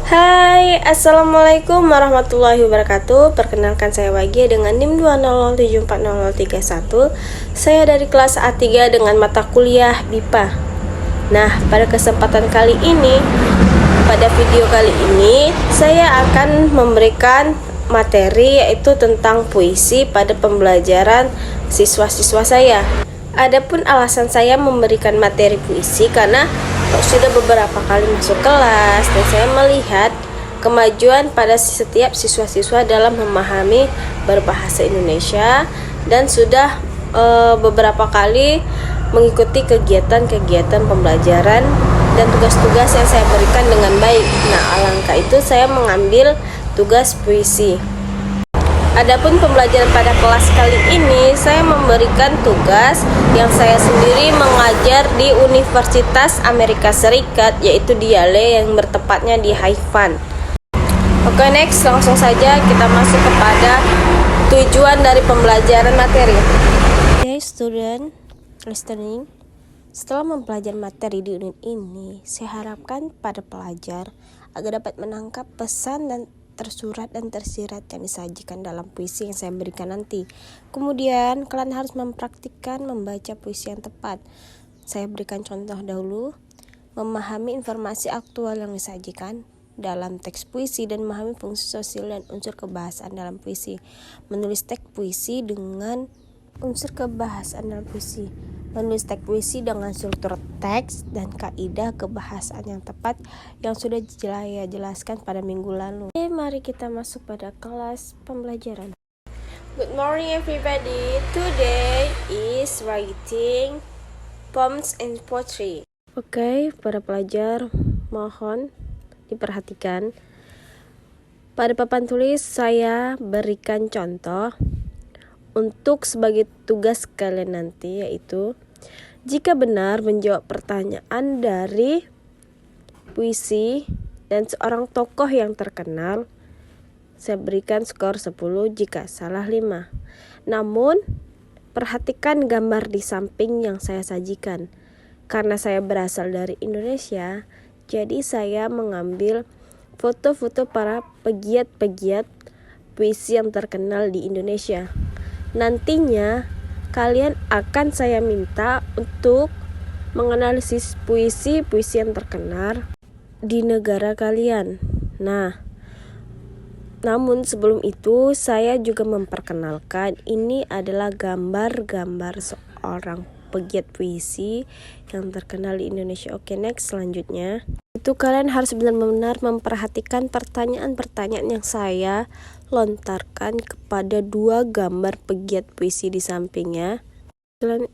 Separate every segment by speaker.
Speaker 1: Hai, Assalamualaikum warahmatullahi wabarakatuh. Perkenalkan saya Wagi dengan NIM 200740031. Saya dari kelas A3 dengan mata kuliah BIPA. Nah, pada kesempatan kali ini, pada video kali ini, saya akan memberikan materi yaitu tentang puisi pada pembelajaran siswa-siswa saya. Adapun alasan saya memberikan materi puisi karena sudah beberapa kali masuk kelas dan saya melihat kemajuan pada setiap siswa-siswa dalam memahami berbahasa Indonesia dan sudah beberapa kali mengikuti kegiatan-kegiatan pembelajaran dan tugas-tugas yang saya berikan dengan baik. Nah, alangkah itu saya mengambil tugas puisi. Adapun pembelajaran pada kelas kali ini, saya memberikan tugas yang saya sendiri mengajar di Universitas Amerika Serikat, yaitu di Yale yang bertepatnya di Haifa. Oke, next, langsung saja kita masuk kepada tujuan dari pembelajaran materi. Okay, student listening. Setelah mempelajari materi di unit ini, saya harapkan pada pelajar agar dapat menangkap pesan dan tersurat dan tersirat yang disajikan dalam puisi yang saya berikan nanti. Kemudian kalian harus mempraktikkan membaca puisi yang tepat. Saya berikan contoh dahulu. Memahami informasi aktual yang disajikan dalam teks puisi dan memahami fungsi sosial dan unsur kebahasaan dalam puisi. Menulis teks puisi dengan unsur kebahasaan dalam puisi. Menulis teks puisi dengan struktur teks dan kaidah kebahasaan yang tepat yang sudah saya jelaskan pada minggu lalu. Oke, mari kita masuk pada kelas pembelajaran. Good morning everybody. Today is writing poems and poetry. Oke, para pelajar mohon diperhatikan. Pada papan tulis saya berikan contoh untuk sebagai tugas kalian nanti, yaitu jika benar menjawab pertanyaan dari puisi dan seorang tokoh yang terkenal, saya berikan skor 10, jika salah 5. Namun, perhatikan gambar di samping yang saya sajikan. Karena saya berasal dari Indonesia, jadi saya mengambil foto-foto para pegiat-pegiat puisi yang terkenal di Indonesia. Nantinya kalian akan saya minta untuk menganalisis puisi-puisi yang terkenal di negara kalian. Nah, namun sebelum itu saya juga memperkenalkan ini adalah gambar-gambar seorang pegiat puisi yang terkenal di Indonesia. Oke, next, selanjutnya. Itu kalian harus benar-benar memperhatikan pertanyaan-pertanyaan yang saya lontarkan kepada dua gambar pegiat puisi di sampingnya.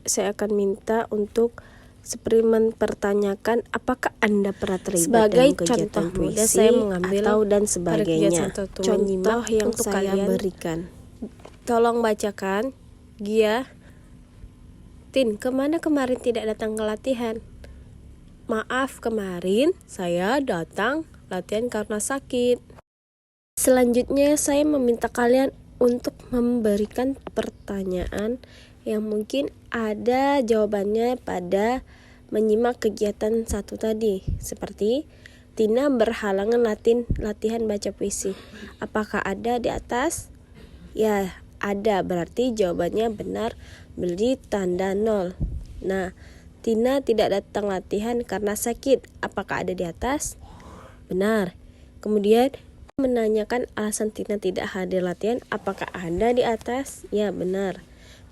Speaker 1: Saya akan minta untuk seperti mempertanyakan apakah Anda pernah terlibat dalam kegiatan puisi saya mengambil atau dan sebagainya. Contoh yang saya berikan. Tolong bacakan. Gia, Tin, kemana kemarin tidak datang ke latihan? Maaf, kemarin saya datang latihan karena sakit. Selanjutnya saya meminta kalian untuk memberikan pertanyaan yang mungkin ada jawabannya pada menyimak kegiatan satu tadi. Seperti, Tina berhalangan latihan baca puisi. Apakah ada di atas? Ya, ada, berarti jawabannya benar, beri tanda 0. Nah, Tina tidak datang latihan karena sakit. Apakah ada di atas? Benar. Kemudian menanyakan alasan Tina tidak hadir latihan, apakah ada di atas? Ya, benar.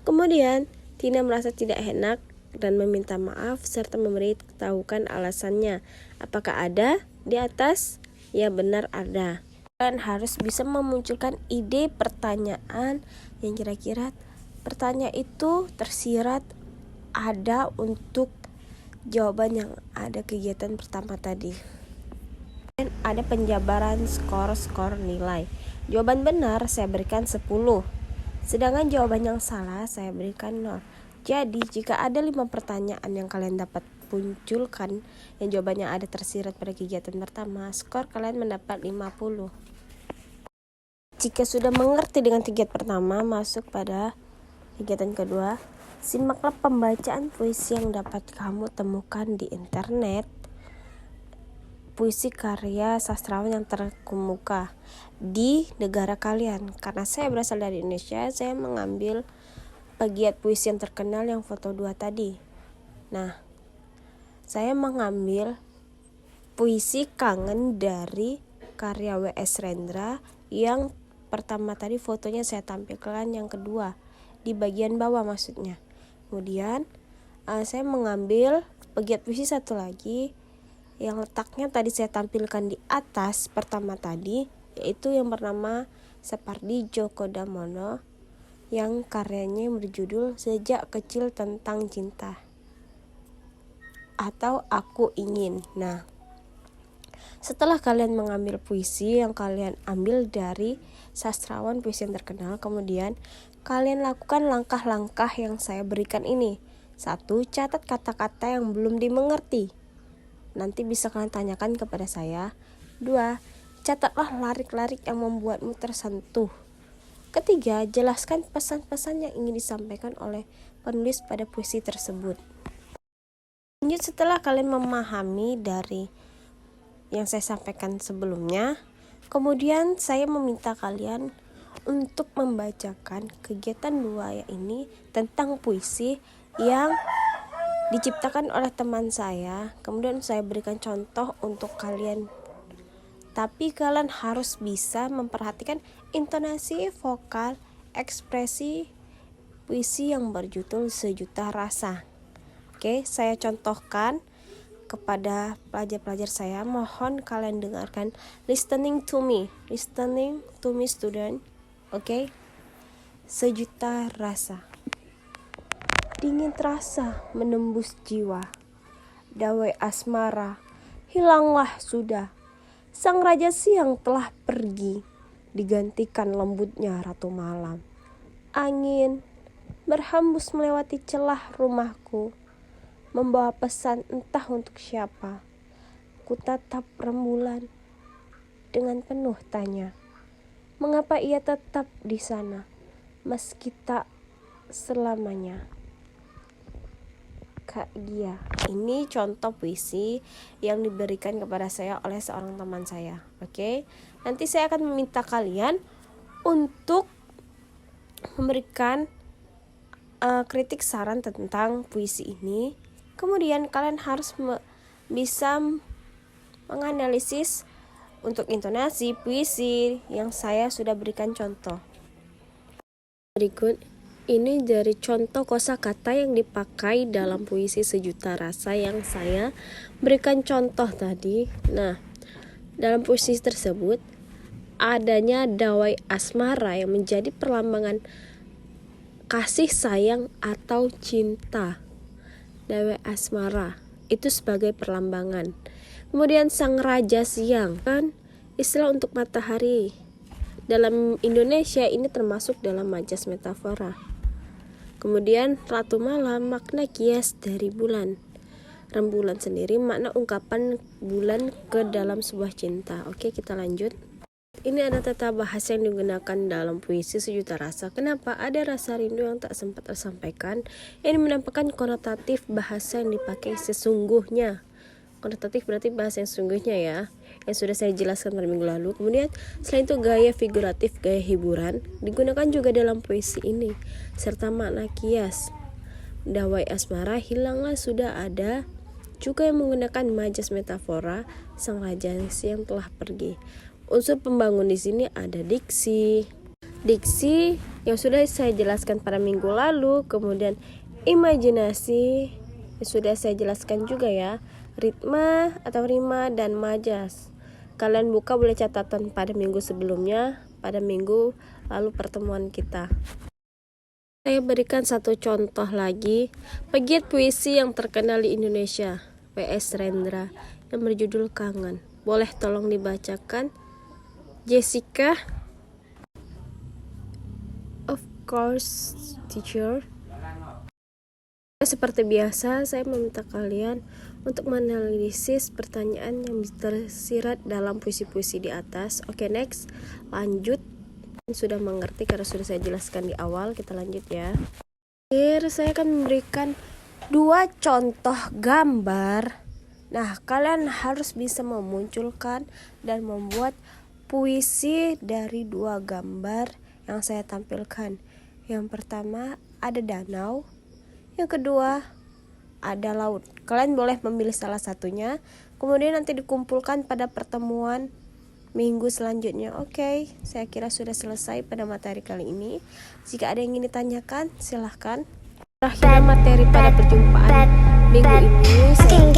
Speaker 1: Kemudian Tina merasa tidak enak dan meminta maaf serta memberitahukan alasannya. Apakah ada di atas? Ya, benar, ada. Kalian harus bisa memunculkan ide pertanyaan yang kira-kira pertanyaan itu tersirat ada untuk jawaban yang ada kegiatan pertama tadi. Dan ada penjabaran skor nilai. Jawaban benar saya berikan 10. Sedangkan jawaban yang salah saya berikan 0. Jadi jika ada 5 pertanyaan yang kalian dapat munculkan yang jawabannya ada tersirat pada kegiatan pertama, skor kalian mendapat 50. Jika sudah mengerti dengan kegiatan pertama, masuk pada kegiatan kedua. Simaklah pembacaan puisi yang dapat kamu temukan di internet puisi karya sastrawan yang terkemuka di negara kalian. Karena saya berasal dari Indonesia, saya mengambil pegiat puisi yang terkenal yang foto 2 tadi. Nah, saya mengambil puisi Kangen dari karya W.S. Rendra yang pertama tadi fotonya saya tampilkan, yang kedua di bagian bawah maksudnya. Kemudian saya mengambil pegiat puisi satu lagi yang letaknya tadi saya tampilkan di atas pertama tadi, yaitu yang bernama Sapardi Djoko Damono yang karyanya berjudul Sejak Kecil Tentang Cinta atau Aku Ingin. Nah, setelah kalian mengambil puisi yang kalian ambil dari sastrawan puisi yang terkenal, kemudian kalian lakukan langkah-langkah yang saya berikan ini. 1. Catat kata-kata yang belum dimengerti. Nanti bisa kalian tanyakan kepada saya. 2. Catatlah lirik-lirik yang membuatmu tersentuh. 3. Jelaskan pesan-pesan yang ingin disampaikan oleh penulis pada puisi tersebut. Lanjut, setelah kalian memahami dari yang saya sampaikan sebelumnya, kemudian saya meminta kalian untuk membacakan kegiatan 2 ini tentang puisi yang diciptakan oleh teman saya. Kemudian saya berikan contoh untuk kalian. Tapi kalian harus bisa memperhatikan intonasi, vokal, ekspresi puisi yang berjudul Sejuta Rasa. Oke, saya contohkan kepada pelajar-pelajar saya. Mohon kalian dengarkan. Listening to me student. Oke. Sejuta rasa. Dingin terasa menembus jiwa. Dawai asmara hilanglah sudah. Sang raja siang telah pergi, digantikan lembutnya ratu malam. Angin berhembus melewati celah rumahku, membawa pesan entah untuk siapa. Ku tatap rembulan dengan penuh tanya, mengapa ia tetap di sana meski tak selamanya. Kak Gia. Ini contoh puisi yang diberikan kepada saya oleh seorang teman saya. Oke. Nanti saya akan meminta kalian untuk memberikan kritik saran tentang puisi ini. Kemudian kalian harus bisa menganalisis untuk intonasi puisi yang saya sudah berikan contoh. Berikut ini dari contoh kosakata yang dipakai dalam puisi Sejuta Rasa yang saya berikan contoh tadi. Nah, dalam puisi tersebut adanya dawai asmara yang menjadi perlambangan kasih sayang atau cinta. Dawai asmara itu sebagai perlambangan. Kemudian sang raja siang kan istilah untuk matahari. Dalam Indonesia ini termasuk dalam majas metafora. Kemudian ratu malam makna kias dari bulan. Rembulan sendiri makna ungkapan bulan ke dalam sebuah cinta. Oke, kita lanjut. Ini ada tata bahasa yang digunakan dalam puisi Sejuta Rasa. Kenapa? Ada rasa rindu yang tak sempat tersampaikan. Ini menampakkan konotatif bahasa yang dipakai sesungguhnya. Konotatif berarti bahasa yang sesungguhnya ya, yang sudah saya jelaskan pada minggu lalu. Kemudian selain itu gaya figuratif, gaya hiburan digunakan juga dalam puisi ini, serta makna kias. Dawai asmara hilanglah sudah ada juga yang menggunakan majas metafora sang raja yang telah pergi. Unsur pembangun di sini ada diksi yang sudah saya jelaskan pada minggu lalu. Kemudian imajinasi yang sudah saya jelaskan juga ya, ritma atau rima dan majas. Kalian buka boleh catatan pada minggu sebelumnya, pada minggu lalu pertemuan kita. Saya berikan satu contoh lagi, pegiat puisi yang terkenal di Indonesia, W.S. Rendra, yang berjudul Kangen. Boleh tolong dibacakan, Jessica? Of course, teacher. Seperti biasa, saya meminta kalian untuk menganalisis pertanyaan yang tersirat dalam puisi-puisi di atas. Oke, next. Lanjut. Sudah mengerti karena sudah saya jelaskan di awal. Kita lanjut ya. Akhir, saya akan memberikan 2 contoh gambar Nah, kalian harus bisa memunculkan dan membuat puisi dari dua gambar yang saya tampilkan. Yang pertama ada danau, yang kedua ada laut. Kalian boleh memilih salah satunya, kemudian nanti dikumpulkan pada pertemuan minggu selanjutnya. Oke, saya kira sudah selesai pada materi kali ini. Jika ada yang ingin ditanyakan, silahkan. Terakhir materi pada perjumpaan minggu ini saya